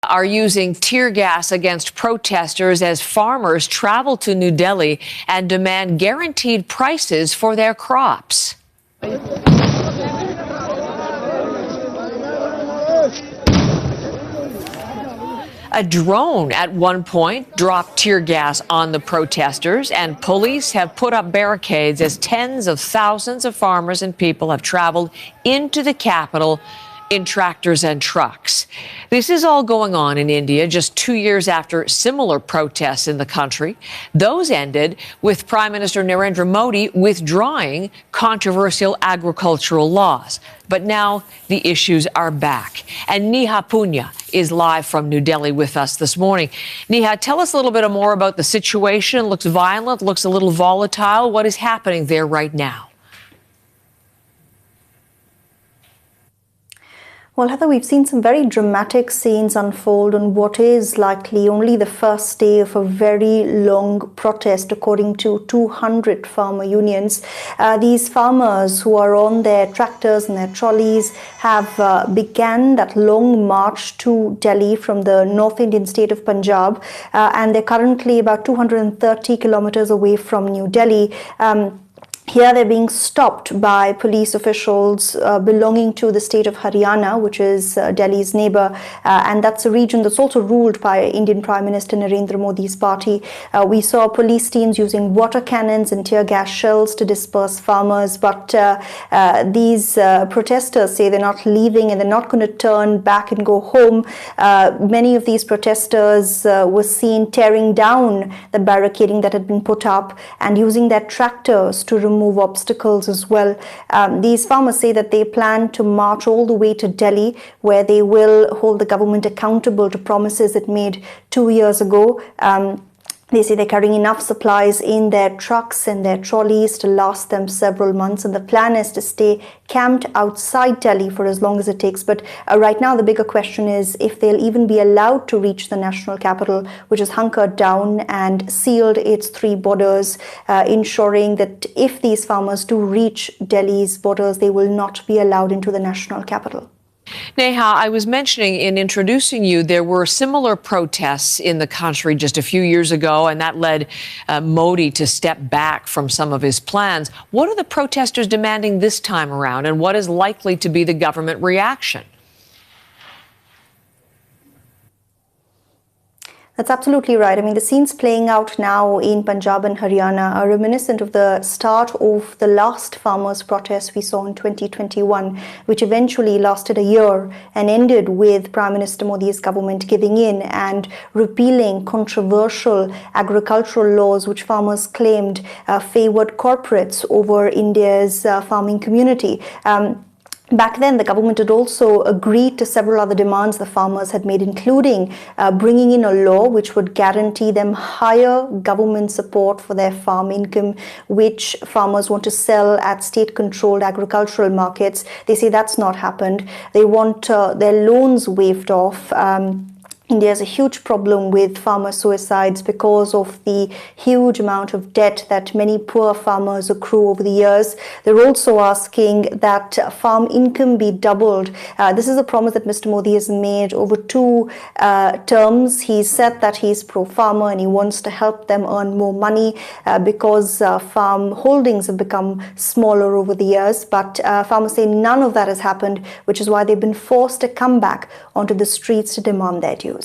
are using tear gas against protesters as farmers travel to New Delhi and demand guaranteed prices for their crops. A drone at one point dropped tear gas on the protesters, and police have put up barricades as tens of thousands of farmers and people have traveled into the capital in tractors and trucks. This is all going on in India just 2 years after similar protests in the country. Those ended with Prime Minister Narendra Modi withdrawing controversial agricultural laws. But now the issues are back. And Neha Punya is live from New Delhi with us this morning. Neha, tell us a little bit more about the situation. It looks violent, looks a little volatile. What is happening there right now? Well, Heather, we've seen some very dramatic scenes unfold on what is likely only the first day of a very long protest, according to 200 farmer unions. These farmers who are on their tractors and their trolleys have began that long march to Delhi from the North Indian state of Punjab, and they're currently about 230 kilometers away from New Delhi. Here they're being stopped by police officials belonging to the state of Haryana, which is Delhi's neighbor, and that's a region that's also ruled by Indian Prime Minister Narendra Modi's party. We saw police teams using water cannons and tear gas shells to disperse farmers, but these protesters say they're not leaving and they're not going to turn back and go home. Many of these protesters were seen tearing down the barricading that had been put up and using their tractors to remove obstacles as well. These farmers say that they plan to march all the way to Delhi, where they will hold the government accountable to promises it made 2 years ago. They say they're carrying enough supplies in their trucks and their trolleys to last them several months, and the plan is to stay camped outside Delhi for as long as it takes. But right now the bigger question is if they'll even be allowed to reach the national capital, which is hunkered down and sealed its 3 borders, ensuring that if these farmers do reach Delhi's borders, they will not be allowed into the national capital. Neha, I was mentioning in introducing you, there were similar protests in the country just a few years ago, and that led Modi to step back from some of his plans. What are the protesters demanding this time around, and what is likely to be the government reaction? That's absolutely right. I mean, the scenes playing out now in Punjab and Haryana are reminiscent of the start of the last farmers' protest we saw in 2021, which eventually lasted a year and ended with Prime Minister Modi's government giving in and repealing controversial agricultural laws which farmers claimed favored corporates over India's farming community. Back then, the government had also agreed to several other demands the farmers had made, including bringing in a law which would guarantee them higher government support for their farm income, which farmers want to sell at state-controlled agricultural markets. They say that's not happened. They want their loans waived off. India has a huge problem with farmer suicides because of the huge amount of debt that many poor farmers accrue over the years. They're also asking that farm income be doubled. This is a promise that Mr. Modi has made over 2 terms. He said that he's pro-farmer and he wants to help them earn more money because farm holdings have become smaller over the years. But farmers say none of that has happened, which is why they've been forced to come back onto the streets to demand their dues.